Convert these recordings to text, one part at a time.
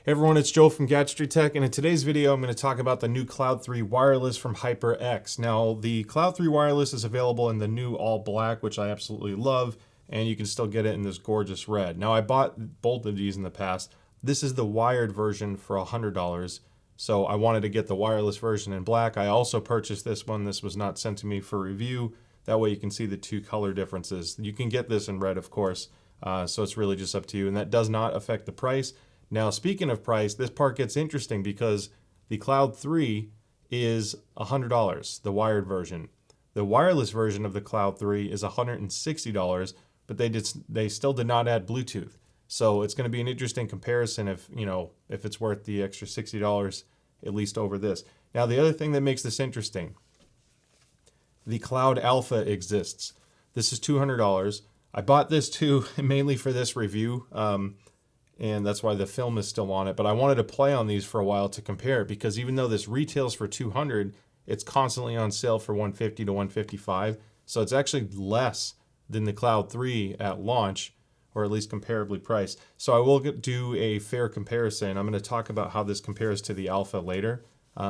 Hey everyone, it's Joe from Gadgetry Tech, and in today's video I'm going to talk about the new Cloud 3 wireless from HyperX. Now, the Cloud 3 wireless is available in the new all black, which I absolutely love, and you can still get it in this gorgeous red. Now, I bought both of these in the past. This is the wired version for $100, so I wanted to get the wireless version in black. I also purchased this one. This was not sent to me for review. That way you can see the two color differences. You can get this in red, of course, so it's really just up to you, and that does not affect the price. Now, speaking of price, this part gets interesting because the Cloud 3 is $100, the wired version. The wireless version of the Cloud 3 is $160, but they still did not add Bluetooth. So it's going to be an interesting comparison if it's worth the extra $60 at least over this. Now, the other thing that makes this interesting, the Cloud Alpha exists. This is $200. I bought this too mainly for this review. And that's why the film is still on it. But I wanted to play on these for a while to compare, because even though this retails for $200, it's constantly on sale for $150 to $155. So it's actually less than the Cloud 3 at launch, or at least comparably priced. So I will do a fair comparison. I'm going to talk about how this compares to the Alpha later,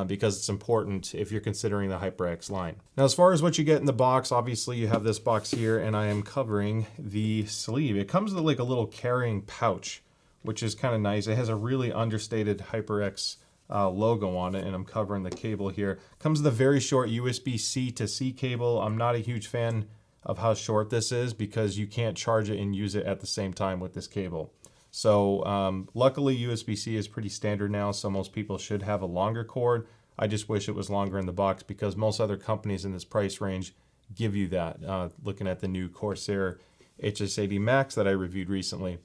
because it's important if you're considering the HyperX line. Now, as far as what you get in the box, obviously you have this box here, and I am covering the sleeve. It comes with like a little carrying pouch, which is kind of nice. It has a really understated HyperX logo on it, and I'm covering the cable here. Comes with a very short USB-C to C cable. I'm not a huge fan of how short this is because you can't charge it and use it at the same time with this cable. So luckily USB-C is pretty standard now, so most people should have a longer cord. I just wish it was longer in the box because most other companies in this price range give you that. Looking at the new Corsair HS80 Max that I reviewed recently.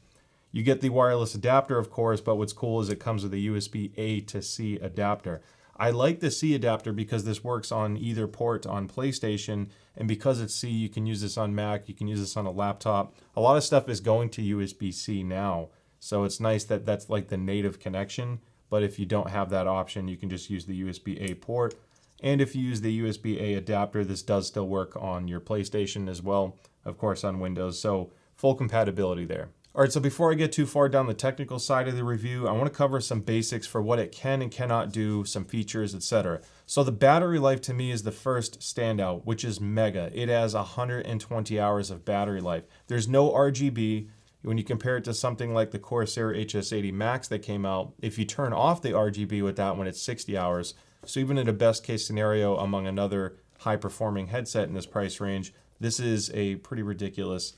You get the wireless adapter, of course, but what's cool is it comes with a USB-A to C adapter. I like the C adapter because this works on either port on PlayStation, and because it's C, you can use this on Mac, you can use this on a laptop. A lot of stuff is going to USB-C now, so it's nice that that's like the native connection, but if you don't have that option, you can just use the USB-A port. And if you use the USB-A adapter, this does still work on your PlayStation as well, of course on Windows, so full compatibility there. All right, so before I get too far down the technical side of the review, I want to cover some basics for what it can and cannot do, some features, etc. So the battery life to me is the first standout, which is mega. It has 120 hours of battery life. There's no RGB. When you compare it to something like the Corsair HS80 Max that came out, if you turn off the RGB with that one, it's 60 hours. So even in a best case scenario among another high performing headset in this price range, this is a pretty ridiculous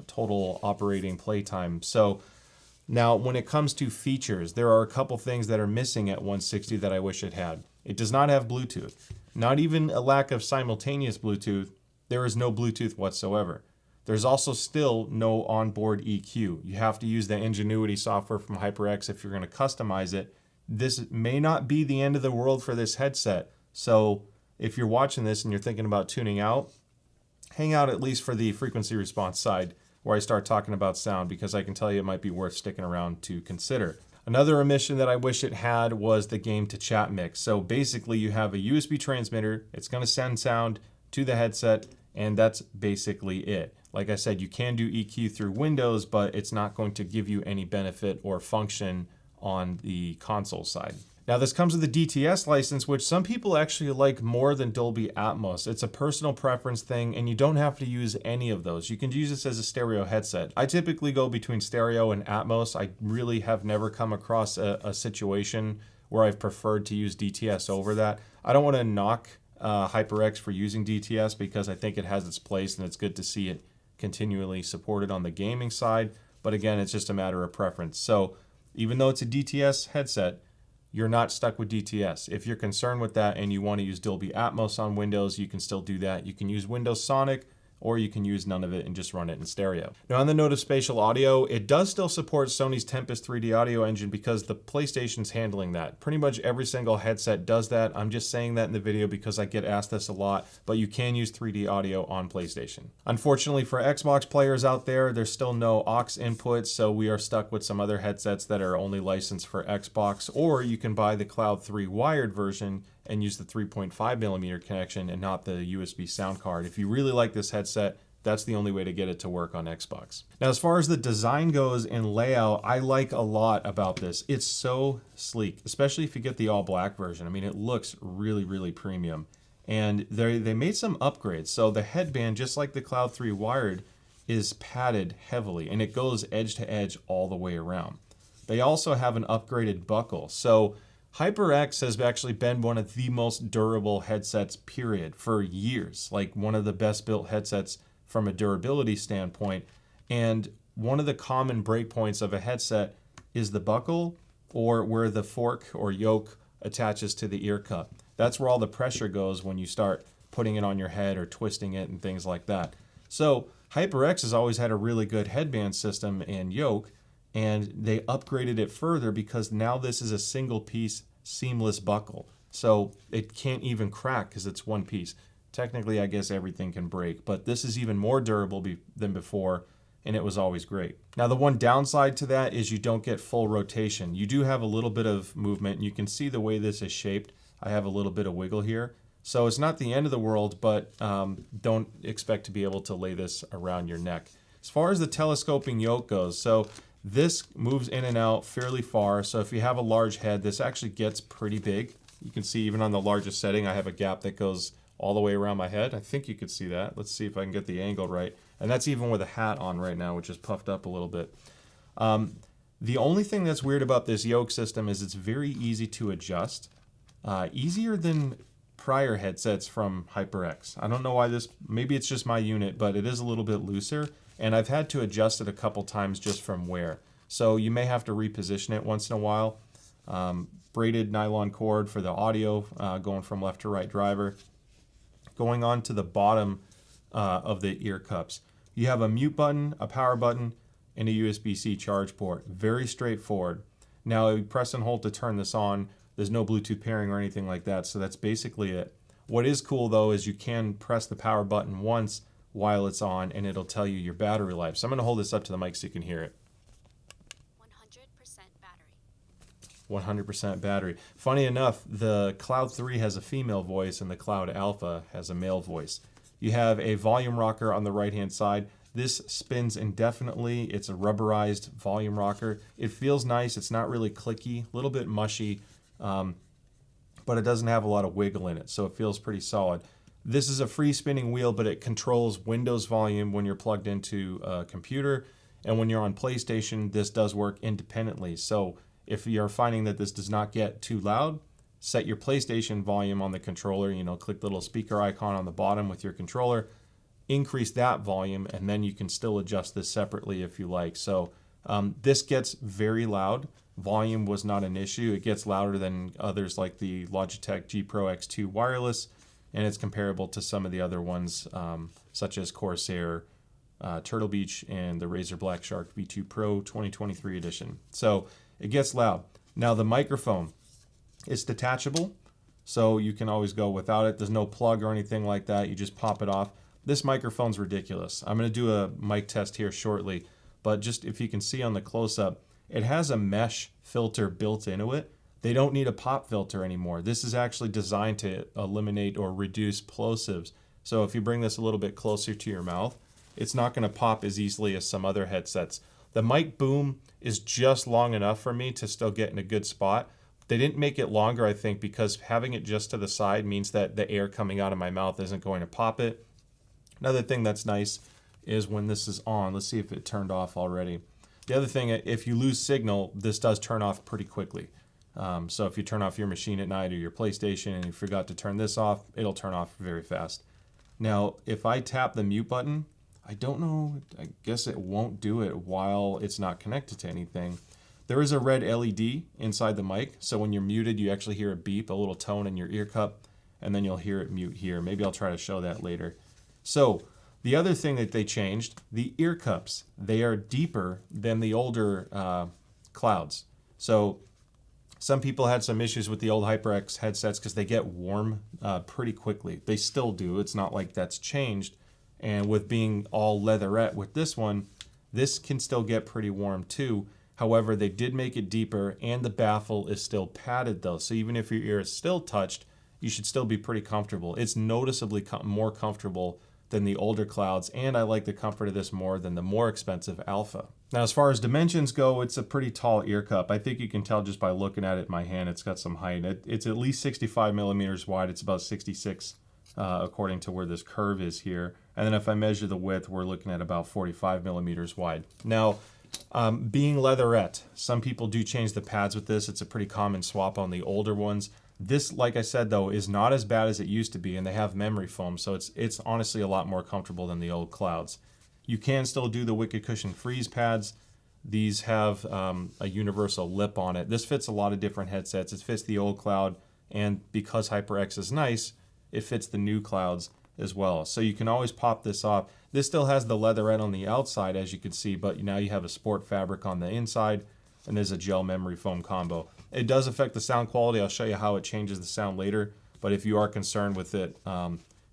total operating playtime. So now when it comes to features, there are a couple things that are missing at 160 that I wish it had. It does not have Bluetooth. Not even a lack of simultaneous Bluetooth. There is no Bluetooth whatsoever. There's also still no onboard EQ. You have to use the Ingenuity software from HyperX if you're going to customize it. This may not be the end of the world for this headset. So if you're watching this and you're thinking about tuning out, hang out at least for the frequency response side where I start talking about sound, because I can tell you it might be worth sticking around to consider. Another omission that I wish it had was the game to chat mix. So basically you have a USB transmitter, it's going to send sound to the headset, and that's basically it. Like I said, you can do EQ through Windows, but it's not going to give you any benefit or function on the console side. Now, this comes with a DTS license, which some people actually like more than Dolby Atmos. It's a personal preference thing, and you don't have to use any of those. You can use this as a stereo headset. I typically go between stereo and Atmos. I really have never come across a situation where I've preferred to use DTS over that. I don't want to knock HyperX for using DTS because I think it has its place, and it's good to see it continually supported on the gaming side. But again, it's just a matter of preference. So even though it's a DTS headset, you're not stuck with DTS. If you're concerned with that and you want to use Dolby Atmos on Windows, you can still do that. You can use Windows Sonic, or you can use none of it and just run it in stereo. Now, on the note of spatial audio, it does still support Sony's Tempest 3D audio engine because the PlayStation's handling that. Pretty much every single headset does that. I'm just saying that in the video because I get asked this a lot, but you can use 3D audio on PlayStation. Unfortunately for Xbox players out there, there's still no aux input, so we are stuck with some other headsets that are only licensed for Xbox, or you can buy the Cloud 3 wired version and use the 3.5mm connection and not the USB sound card. If you really like this headset, that's the only way to get it to work on Xbox. Now, as far as the design goes and layout, I like a lot about this. It's so sleek, especially if you get the all black version. I mean, it looks really, really premium. And they made some upgrades. So the headband, just like the Cloud 3 wired, is padded heavily, and it goes edge to edge all the way around. They also have an upgraded buckle. So HyperX has actually been one of the most durable headsets, period, for years. Like one of the best built headsets from a durability standpoint. And one of the common breakpoints of a headset is the buckle, or where the fork or yoke attaches to the ear cup. That's where all the pressure goes when you start putting it on your head or twisting it and things like that. So HyperX has always had a really good headband system and yoke, and they upgraded it further because now this is a single piece seamless buckle. So it can't even crack because it's one piece. Technically, I guess everything can break, but this is even more durable than before, and it was always great. Now, the one downside to that is you don't get full rotation. You do have a little bit of movement. You can see the way this is shaped. I have a little bit of wiggle here. So it's not the end of the world, but don't expect to be able to lay this around your neck. As far as the telescoping yoke goes, so this moves in and out fairly far. So if you have a large head, this actually gets pretty big. You can see even on the largest setting, I have a gap that goes all the way around my head. I think you could see that. Let's see if I can get the angle right. And that's even with a hat on right now, which is puffed up a little bit. The only thing that's weird about this yoke system is it's very easy to adjust. Easier than prior headsets from HyperX. I don't know why this, maybe it's just my unit, but it is a little bit looser, and I've had to adjust it a couple times just from wear. So you may have to reposition it once in a while. Braided nylon cord for the audio, going from left to right driver. Going on to the bottom of the ear cups. You have a mute button, a power button, and a USB-C charge port. Very straightforward. Now, you press and hold to turn this on. There's no Bluetooth pairing or anything like that, so that's basically it. What is cool, though, is you can press the power button once while it's on, and it'll tell you your battery life. So I'm going to hold this up to the mic so you can hear it. 100% battery. 100% battery. Funny enough, the Cloud 3 has a female voice, and the Cloud Alpha has a male voice. You have a volume rocker on the right-hand side. This spins indefinitely. It's a rubberized volume rocker. It feels nice. It's not really clicky, a little bit mushy. But it doesn't have a lot of wiggle in it, so it feels pretty solid. This is a free spinning wheel, but it controls Windows volume when you're plugged into a computer, and when you're on PlayStation, this does work independently. So if you're finding that this does not get too loud, set your PlayStation volume on the controller, click the little speaker icon on the bottom with your controller, increase that volume, and then you can still adjust this separately if you like. So this gets very loud. Volume was not an issue. It gets louder than others like the Logitech G Pro X2 wireless, and it's comparable to some of the other ones such as Corsair, Turtle Beach, and the Razer Black Shark V2 Pro 2023 edition. So it gets loud. Now the microphone is detachable, so you can always go without it. There's no plug or anything like that. You just pop it off. This microphone's ridiculous. I'm going to do a mic test here shortly, but just if you can see on the close-up, it has a mesh filter built into it. They don't need a pop filter anymore. This is actually designed to eliminate or reduce plosives. So if you bring this a little bit closer to your mouth, it's not going to pop as easily as some other headsets. The mic boom is just long enough for me to still get in a good spot. They didn't make it longer, I think, because having it just to the side means that the air coming out of my mouth isn't going to pop it. Another thing that's nice is when this is on, let's see if it turned off already. The other thing, if you lose signal, this does turn off pretty quickly. So if you turn off your machine at night or your PlayStation and you forgot to turn this off, it'll turn off very fast. Now, if I tap the mute button, I don't know, I guess it won't do it while it's not connected to anything. There is a red LED inside the mic, so when you're muted, you actually hear a beep, a little tone in your ear cup, and then you'll hear it mute here. Maybe I'll try to show that later. So the other thing that they changed, the ear cups, they are deeper than the older Clouds. So some people had some issues with the old HyperX headsets because they get warm pretty quickly. They still do. It's not like that's changed. And with being all leatherette with this one, this can still get pretty warm too. However, they did make it deeper, and the baffle is still padded though. So even if your ear is still touched, you should still be pretty comfortable. It's noticeably more comfortable than the older Clouds, and I like the comfort of this more than the more expensive Alpha. Now, as far as dimensions go, it's a pretty tall ear cup. I think you can tell just by looking at it in my hand, it's got some height. It's at least 65 millimeters wide. It's about 66 according to where this curve is here. And then if I measure the width, we're looking at about 45 millimeters wide. Now, being leatherette, some people do change the pads with this. It's a pretty common swap on the older ones. This, like I said, though, is not as bad as it used to be, and they have memory foam, so it's honestly a lot more comfortable than the old Clouds. You can still do the Wicked Cushion Freeze pads. These have a universal lip on it. This fits a lot of different headsets. It fits the old Cloud, and because HyperX is nice, it fits the new Clouds as well. So you can always pop this off. This still has the leatherette on the outside, as you can see, but now you have a sport fabric on the inside, and there's a gel memory foam combo. It does affect the sound quality. I'll show you how it changes the sound later, but if you are concerned with it,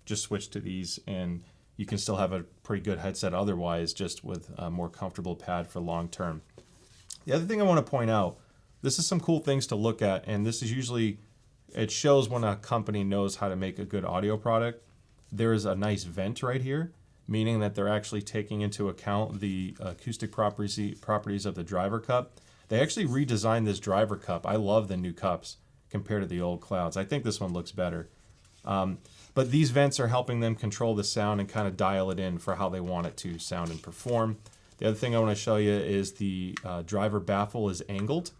just switch to these, and you can still have a pretty good headset otherwise, just with a more comfortable pad for long term. The other thing I want to point out, this is some cool things to look at, and this is usually, it shows when a company knows how to make a good audio product. There is a nice vent right here, meaning that they're actually taking into account the acoustic properties of the driver cup. They actually redesigned this driver cup. I love the new cups compared to the old Clouds. I think this one looks better. But these vents are helping them control the sound and kind of dial it in for how they want it to sound and perform. The other thing I want to show you is the driver baffle is angled.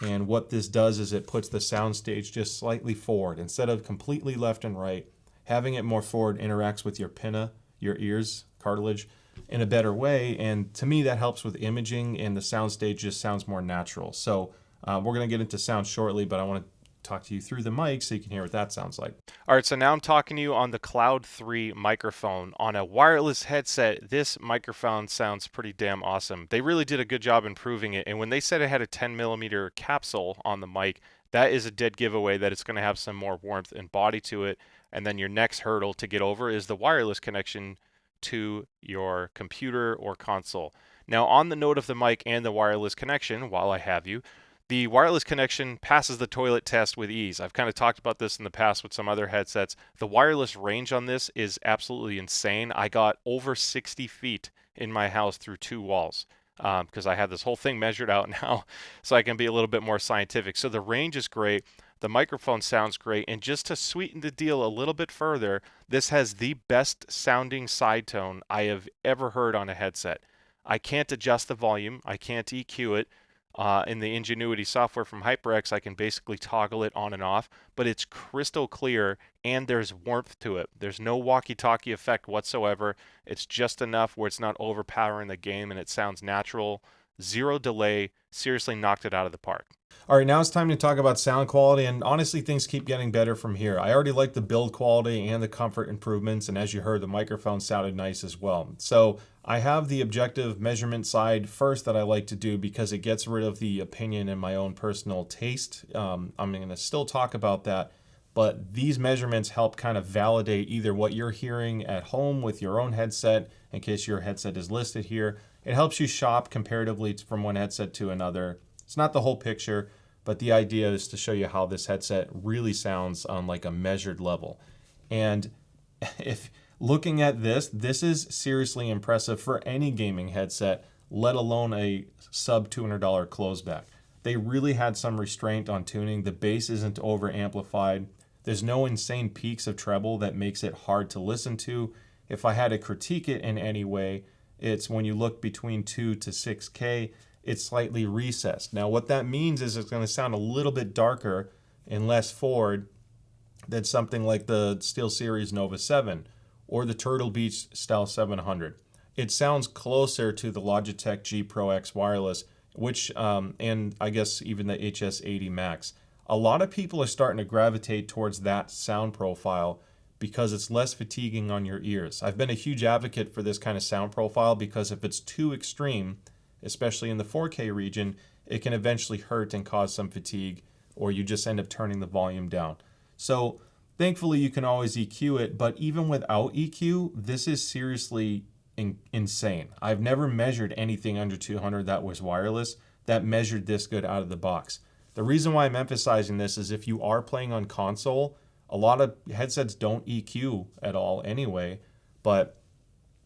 And what this does is it puts the sound stage just slightly forward. Instead of completely left and right, having it more forward interacts with your pinna, your ears, cartilage, in a better way. And to me, that helps with imaging, and the sound stage just sounds more natural. So we're going to get into sound shortly, but I want to talk to you through the mic so you can hear what that sounds like. All right, so now I'm talking to you on the Cloud III microphone. On a wireless headset, this microphone sounds pretty damn awesome. They really did a good job improving it, and when they said it had a 10 millimeter capsule on the mic, that is a dead giveaway that it's going to have some more warmth and body to it. And then your next hurdle to get over is the wireless connection to your computer or console. Now, on the note of the mic and the wireless connection, while I have you, the wireless connection passes the toilet test with ease. I've kind of talked about this in the past with some other headsets. The wireless range on this is absolutely insane. I got over 60 feet in my house through 2 walls because I have this whole thing measured out now so I can be a little bit more scientific. So the range is great. The microphone sounds great, and just to sweeten the deal a little bit further, this has the best sounding side tone I have ever heard on a headset. I can't adjust the volume, I can't EQ it. In the Ingenuity software from HyperX, I can basically toggle it on and off, but it's crystal clear and there's warmth to it. There's no walkie-talkie effect whatsoever. It's just enough where it's not overpowering the game and it sounds natural. Zero delay, seriously knocked it out of the park. All right, now it's time to talk about sound quality, and honestly, things keep getting better from here. I already like the build quality and the comfort improvements, and as you heard, the microphone sounded nice as well. So I have the objective measurement side first that I like to do because it gets rid of the opinion and my own personal taste. I'm going to still talk about that, but these measurements help kind of validate either what you're hearing at home with your own headset, in case your headset is listed here. It helps you shop comparatively from one headset to another. It's not the whole picture, but the idea is to show you how this headset really sounds on like a measured level. And if looking at this is seriously impressive for any gaming headset, let alone a sub $200 closeback. They really had some restraint on tuning. The bass isn't over amplified. There's no insane peaks of treble that makes it hard to listen to. If I had to critique it in any way, it's when you look between 2 to 6K, it's slightly recessed. Now what that means is it's going to sound a little bit darker and less forward than something like the SteelSeries Nova 7 or the Turtle Beach Stealth 700. It sounds closer to the Logitech G Pro X wireless, which and I guess even the HS80 Max. A lot of people are starting to gravitate towards that sound profile because it's less fatiguing on your ears. I've been a huge advocate for this kind of sound profile because if it's too extreme, especially in the 4K region, it can eventually hurt and cause some fatigue, or you just end up turning the volume down. So thankfully you can always EQ it, but even without EQ, this is seriously insane. I've never measured anything under 200 that was wireless that measured this good out of the box. The reason why I'm emphasizing this is if you are playing on console, a lot of headsets don't EQ at all anyway, But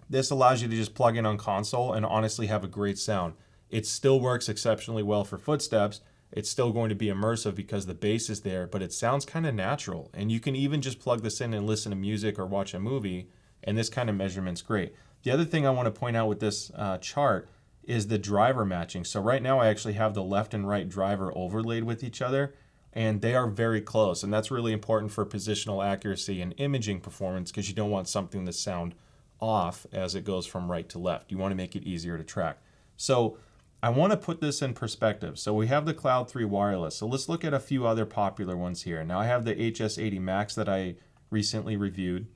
this allows you to just plug in on console and honestly have a great sound. It still works exceptionally well for footsteps. It's still going to be immersive because the bass is there, but it sounds kind of natural. And you can even just plug this in and listen to music or watch a movie, and this kind of measurement's great. The other thing I want to point out with this chart is the driver matching. So right now I actually have the left and right driver overlaid with each other, and they are very close. And that's really important for positional accuracy and imaging performance because you don't want something to sound off as it goes from right to left. You want to make it easier to track. So I want to put this in perspective. So we have the Cloud 3 wireless. So let's look at a few other popular ones here. Now I have the HS80 Max that I recently reviewed,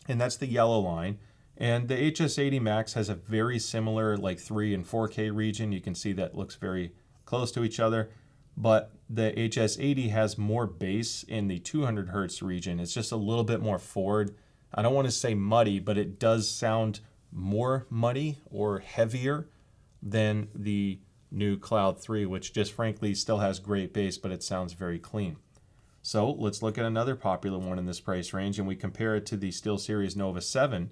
and that's the yellow line. And the HS80 Max has a very similar like 3 and 4K region. You can see that looks very close to each other. But the HS80 has more bass in the 200 hertz region. It's just a little bit more forward. I don't want to say muddy, but it does sound more muddy or heavier than the new Cloud 3, which just frankly still has great bass, but it sounds very clean. So let's look at another popular one in this price range, and we compare it to the SteelSeries Nova 7,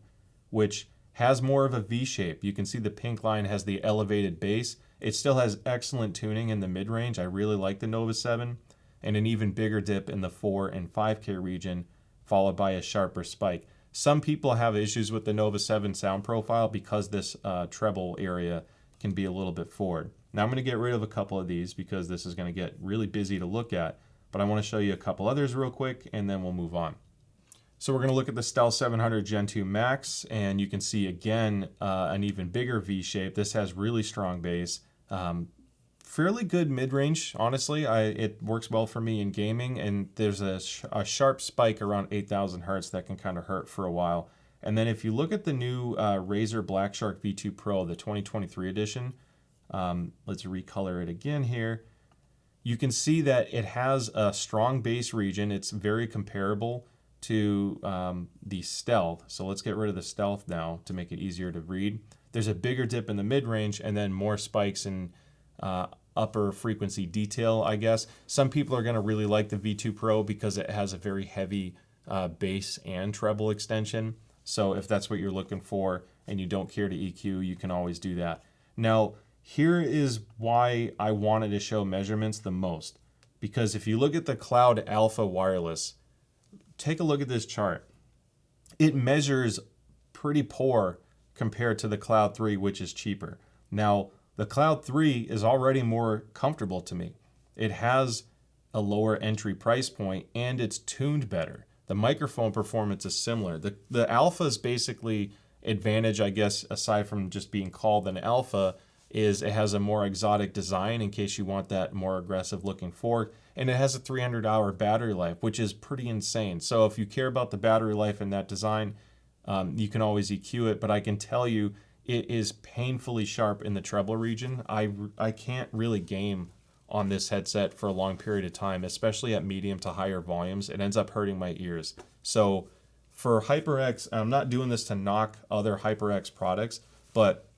which has more of a V shape. You can see the pink line has the elevated bass. It still has excellent tuning in the mid-range. I really like the Nova 7, and an even bigger dip in the 4 and 5K region, followed by a sharper spike. Some people have issues with the Nova 7 sound profile because this treble area can be a little bit forward. Now I'm going to get rid of a couple of these because this is going to get really busy to look at, but I want to show you a couple others real quick and then we'll move on. So we're going to look at the Stealth 700 Gen 2 Max, and you can see again an even bigger V shape. This has really strong bass. Fairly good mid-range, honestly. It works well for me in gaming, and there's a sharp spike around 8,000 hertz that can kind of hurt for a while. And then if you look at the new Razer Black Shark V2 Pro, the 2023 edition, let's recolor it again here. You can see that it has a strong bass region. It's very comparable to the Stealth. So let's get rid of the Stealth now to make it easier to read. There's a bigger dip in the mid-range and then more spikes in upper frequency detail, I guess. Some people are going to really like the V2 Pro because it has a very heavy bass and treble extension. So if that's what you're looking for and you don't care to EQ, you can always do that. Now, here is why I wanted to show measurements the most. Because if you look at the Cloud Alpha wireless, take a look at this chart. It measures pretty poor compared to the Cloud 3, which is cheaper. Now, the Cloud 3 is already more comfortable to me. It has a lower entry price point and it's tuned better. The microphone performance is similar. The Alpha's basically advantage, I guess, aside from just being called an Alpha, is it has a more exotic design in case you want that more aggressive looking fork. And it has a 300-hour battery life, which is pretty insane. So if you care about the battery life in that design, you can always EQ it. But I can tell you, it is painfully sharp in the treble region. I can't really game on this headset for a long period of time, especially at medium to higher volumes. It ends up hurting my ears. So for HyperX, I'm not doing this to knock other HyperX products, but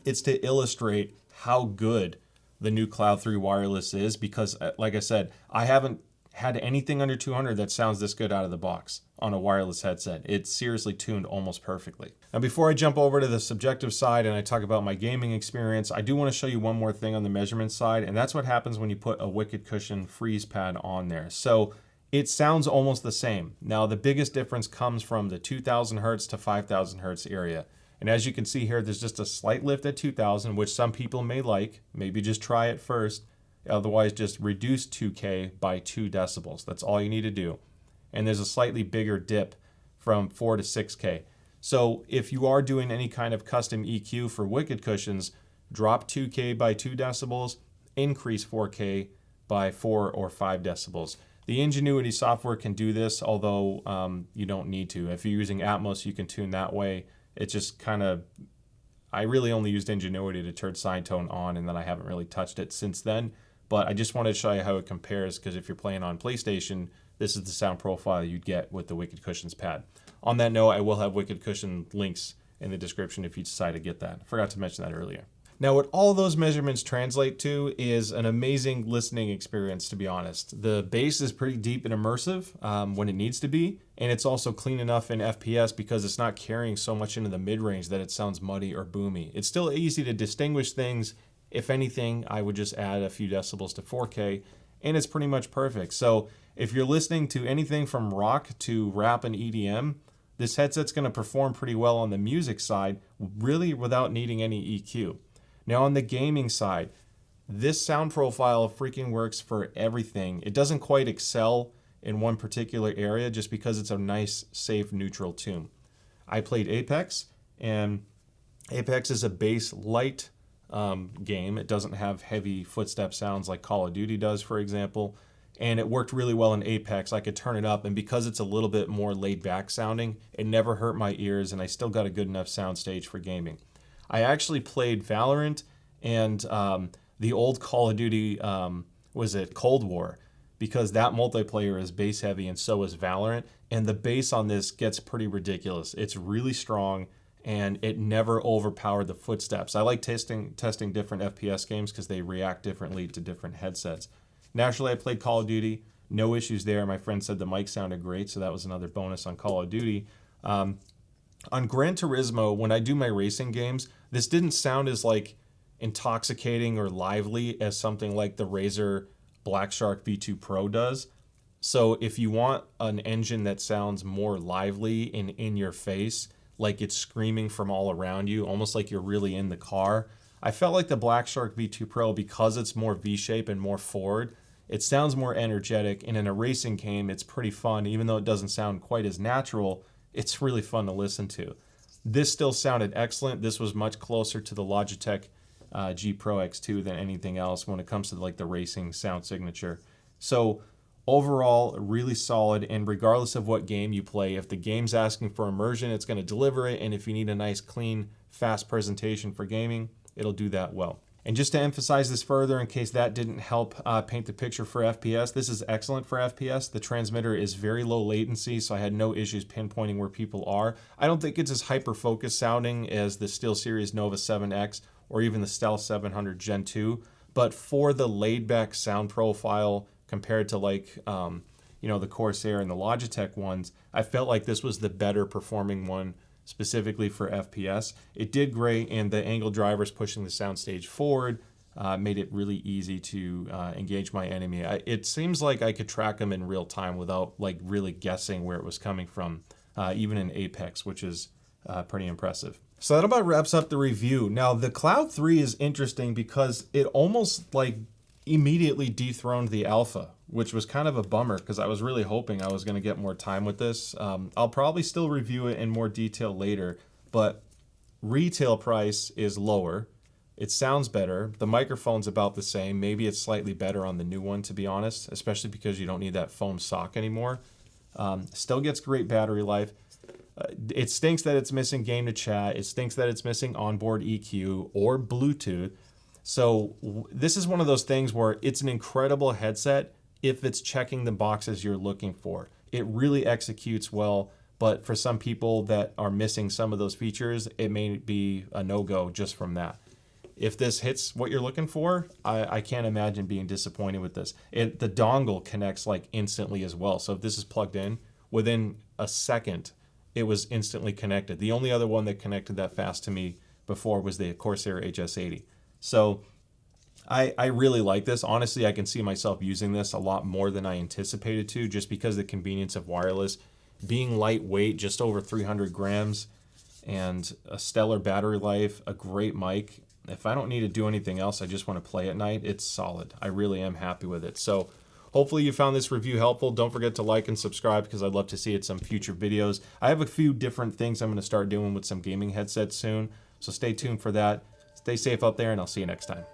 it's to illustrate how good the new Cloud 3 wireless is because, like I said, I haven't had anything under 200 that sounds this good out of the box on a wireless headset. It's seriously tuned almost perfectly. Now, before I jump over to the subjective side and I talk about my gaming experience, I do want to show you one more thing on the measurement side, and that's what happens when you put a Wicked Cushion freeze pad on there. So it sounds almost the same. Now, the biggest difference comes from the 2,000 hertz to 5,000 hertz area. And as you can see here, there's just a slight lift at 2,000, which some people may like. Maybe just try it first. Otherwise, just reduce 2K by 2 decibels. That's all you need to do. And there's a slightly bigger dip from 4 to 6K. So if you are doing any kind of custom EQ for Wicked Cushions, drop 2K by 2 decibels, increase 4K by 4 or 5 decibels. The Ingenuity software can do this, although you don't need to. If you're using Atmos, you can tune that way. It's just kind of, I really only used Ingenuity to turn sine tone on, and then I haven't really touched it since then. But I just wanted to show you how it compares, because if you're playing on PlayStation, this is the sound profile you'd get with the Wicked Cushions pad. On that note, I will have Wicked Cushion links in the description if you decide to get that. I forgot to mention that earlier. Now, what all those measurements translate to is an amazing listening experience, to be honest. The bass is pretty deep and immersive when it needs to be, and it's also clean enough in FPS because it's not carrying so much into the mid-range that it sounds muddy or boomy. It's still easy to distinguish things. If anything, I would just add a few decibels to 4K, and it's pretty much perfect. So if you're listening to anything from rock to rap and EDM, this headset's going to perform pretty well on the music side, really without needing any EQ. Now on the gaming side, this sound profile freaking works for everything. It doesn't quite excel in one particular area just because it's a nice, safe, neutral tune. I played Apex, and Apex is a bass light game. It doesn't have heavy footstep sounds like Call of Duty does, for example. And it worked really well in Apex. I could turn it up, and because it's a little bit more laid back sounding, it never hurt my ears, and I still got a good enough sound stage for gaming. I actually played Valorant and the old Call of Duty, was it Cold War? Because that multiplayer is bass heavy and so is Valorant. And the bass on this gets pretty ridiculous. It's really strong and it never overpowered the footsteps. I like testing different FPS games because they react differently to different headsets. Naturally, I played Call of Duty. No issues there. My friend said the mic sounded great, so that was another bonus on Call of Duty. On Gran Turismo, when I do my racing games, this didn't sound as like intoxicating or lively as something like the Razer Black Shark V2 Pro does. So if you want an engine that sounds more lively and in your face, like it's screaming from all around you, almost like you're really in the car, I felt like the Black Shark V2 Pro, because it's more V-shape and more forward, it sounds more energetic, and in a racing game, it's pretty fun. Even though it doesn't sound quite as natural, it's really fun to listen to. This still sounded excellent. This was much closer to the Logitech G Pro X2 than anything else when it comes to like the racing sound signature. So overall, really solid, and regardless of what game you play, if the game's asking for immersion, it's going to deliver it, and if you need a nice, clean, fast presentation for gaming, it'll do that well. And just to emphasize this further, in case that didn't help paint the picture for FPS, this is excellent for FPS. The transmitter is very low latency, so I had no issues pinpointing where people are. I don't think it's as hyper-focused sounding as the SteelSeries Nova 7X or even the Stealth 700 Gen 2, but for the laid-back sound profile compared to like, the Corsair and the Logitech ones, I felt like this was the better performing one specifically for FPS. It did great, and the angle drivers pushing the soundstage forward made it really easy to engage my enemy. It seems like I could track them in real time without like really guessing where it was coming from, even in Apex, which is pretty impressive. So that about wraps up the review. Now, the Cloud 3 is interesting because it almost like immediately dethroned the Alpha, which was kind of a bummer because I was really hoping I was going to get more time with this. I'll probably still review it in more detail later, but retail price is lower. It sounds better. The microphone's about the same. Maybe it's slightly better on the new one, to be honest, especially because you don't need that foam sock anymore. Still gets great battery life. It stinks that it's missing game to chat. It stinks that it's missing onboard EQ or Bluetooth. So this is one of those things where it's an incredible headset if it's checking the boxes you're looking for. It really executes well, but for some people that are missing some of those features, it may be a no-go just from that. If this hits what you're looking for, I can't imagine being disappointed with this. The dongle connects like instantly as well. So if this is plugged in, within a second, it was instantly connected. The only other one that connected that fast to me before was the Corsair HS80. So I really like this. Honestly, I can see myself using this a lot more than I anticipated to, just because of the convenience of wireless, being lightweight, just over 300 grams, and a stellar battery life, a great mic. If I don't need to do anything else, I just want to play at night, it's solid. I really am happy with it. So hopefully you found this review helpful. Don't forget to like and subscribe because I'd love to see it in some future videos. I have a few different things I'm going to start doing with some gaming headsets soon, so stay tuned for that. Stay safe out there, and I'll see you next time.